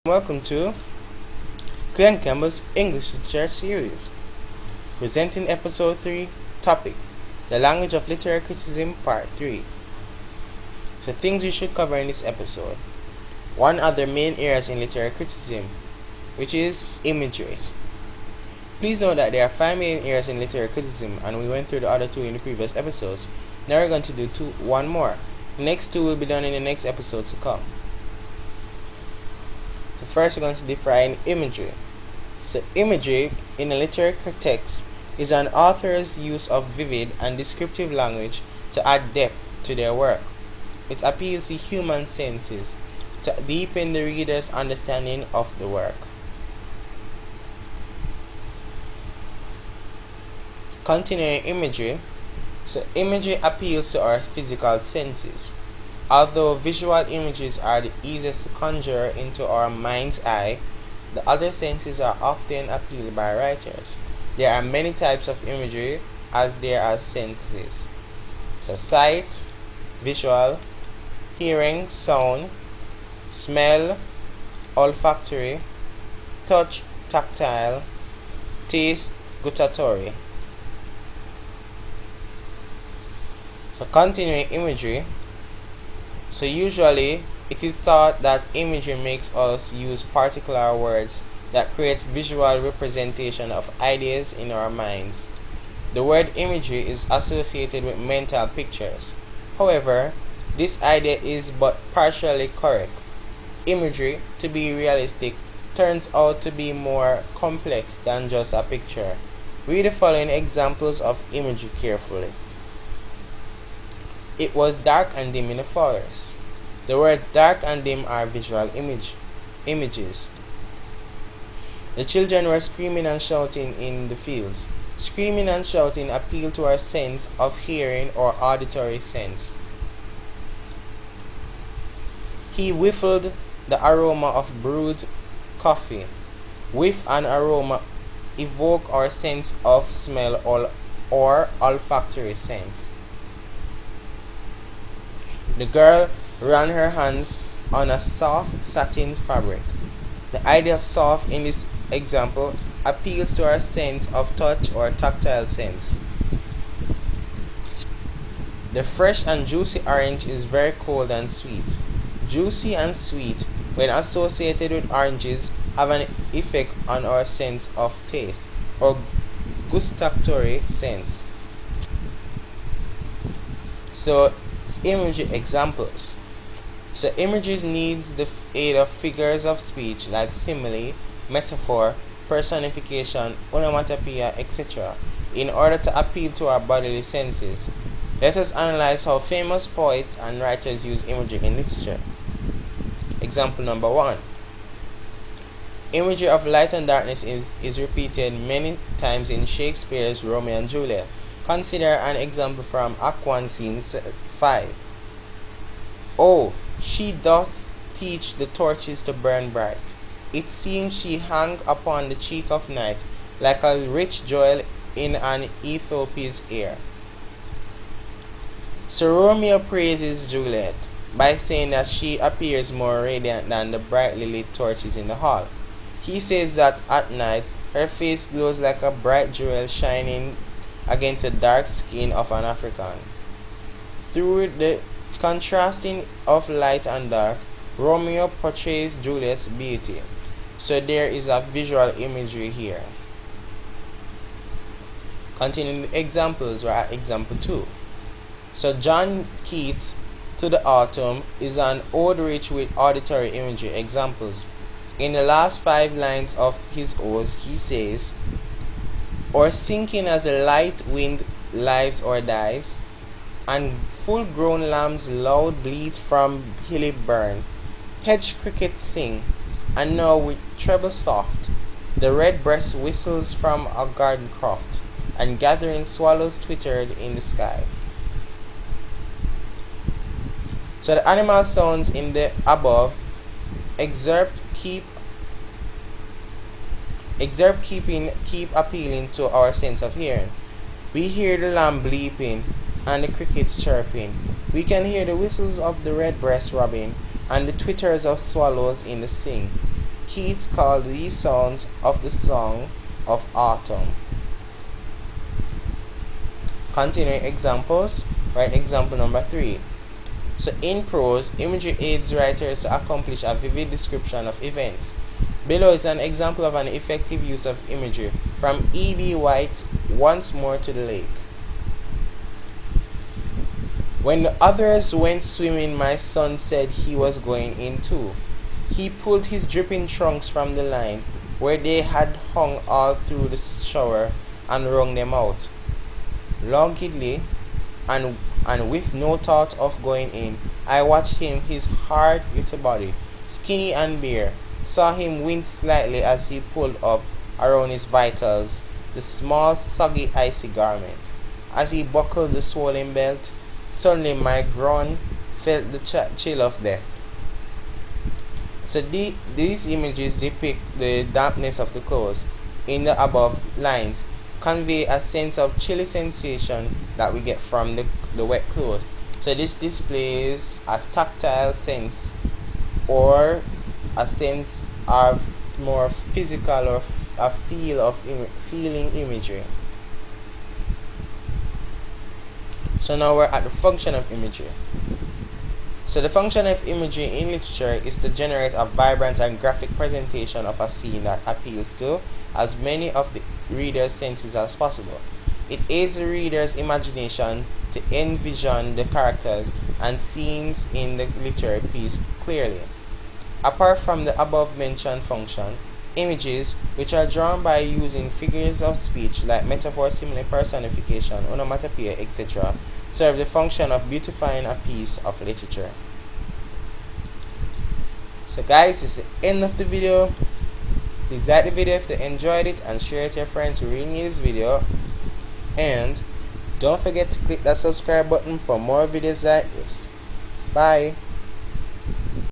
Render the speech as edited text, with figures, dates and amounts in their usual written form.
Welcome to Glenn Campbell's English Literature Series, presenting Episode 3, topic, The Language of Literary Criticism, Part 3. So things we should cover in this episode. One of the main areas in literary criticism, which is imagery. Please note that there are 5 main areas in literary criticism, and we went through the other 2 in the previous episodes. Now we're going to do one more. The next 2 will be done in the next episodes to come. So first we're going to define imagery. So imagery in a literary text is an author's use of vivid and descriptive language to add depth to their work. It appeals to human senses to deepen the reader's understanding of the work. Continuing imagery. So imagery appeals to our physical senses. Although visual images are the easiest to conjure into our mind's eye, the other senses are often appealed by writers. There are many types of imagery as there are senses. So sight, visual, hearing, sound, smell, olfactory, touch, tactile, taste, gustatory. So continuing imagery. So usually it is thought that imagery makes us use particular words that create visual representation of ideas in our minds. The word imagery is associated with mental pictures. However, this idea is but partially correct. Imagery, to be realistic, turns out to be more complex than just a picture. Read the following examples of imagery carefully. It was dark and dim in the forest. The words dark and dim are visual images. The children were screaming and shouting in the fields. Screaming and shouting appeal to our sense of hearing or auditory sense. He whiffed the aroma of brewed coffee. Whiff and aroma evoke our sense of smell or olfactory sense. The girl ran her hands on a soft satin fabric. The idea of soft in this example appeals to our sense of touch or tactile sense. The fresh and juicy orange is very cold and sweet. Juicy and sweet, when associated with oranges, have an effect on our sense of taste or gustatory sense. So imagery examples. So images needs the aid of figures of speech like simile, metaphor, personification, onomatopoeia, etc. in order to appeal to our bodily senses. Let us analyze how famous poets and writers use imagery in literature. Example number 1. Imagery of light and darkness is repeated many times in Shakespeare's Romeo and Juliet. Consider an example from Act 1, Scene 5. Oh, she doth teach the torches to burn bright. It seems she hang upon the cheek of night, like a rich jewel in an Ethiopia's ear. So Romeo praises Juliet by saying that she appears more radiant than the brightly lit torches in the hall. He says that at night her face glows like a bright jewel shining against the dark skin of an African. Through the contrasting of light and dark, Romeo portrays Juliet's beauty. So there is a visual imagery here. Continuing the examples, we're at example 2. So John Keats' To the Autumn is an ode rich with auditory imagery. Examples. In the last 5 lines of his ode, he says, or sinking as a light wind lives or dies, and full-grown lambs loud bleat from hilly burn. Hedge crickets sing, and now with treble soft, the red-breast whistles from a garden croft, and gathering swallows twittered in the sky. So the animal sounds in the above excerpt keep appealing to our sense of hearing. We hear the lamb bleeping and the crickets chirping. We can hear the whistles of the redbreast robin and the twitters of swallows in the sing. Keats called these sounds of the song of autumn. Continuing examples, write example number 3. So in prose, imagery aids writers to accomplish a vivid description of events. Below is an example of an effective use of imagery from E.B. White's Once More to the Lake. When the others went swimming, my son said he was going in too. He pulled his dripping trunks from the line where they had hung all through the shower and wrung them out. Languidly and with no thought of going in, I watched him, his hard little body, skinny and bare, saw him wince slightly as he pulled up around his vitals the small, soggy, icy garment. As he buckled the swollen belt, suddenly my groin felt the chill of death. So these images depict the dampness of the clothes. In the above lines, convey a sense of chilly sensation that we get from the wet clothes. So this displays a tactile sense or a sense of more physical or a feel of feeling imagery. So now we're at the function of imagery. So the function of imagery in literature is to generate a vibrant and graphic presentation of a scene that appeals to as many of the reader's senses as possible. It aids the reader's imagination to envision the characters and scenes in the literary piece clearly. Apart from the above-mentioned function, images, which are drawn by using figures of speech like metaphor, simile, personification, onomatopoeia, etc., serve the function of beautifying a piece of literature. So guys, this is the end of the video. Please like the video if you enjoyed it and share it to your friends who really need this video. And don't forget to click that subscribe button for more videos like this. Bye.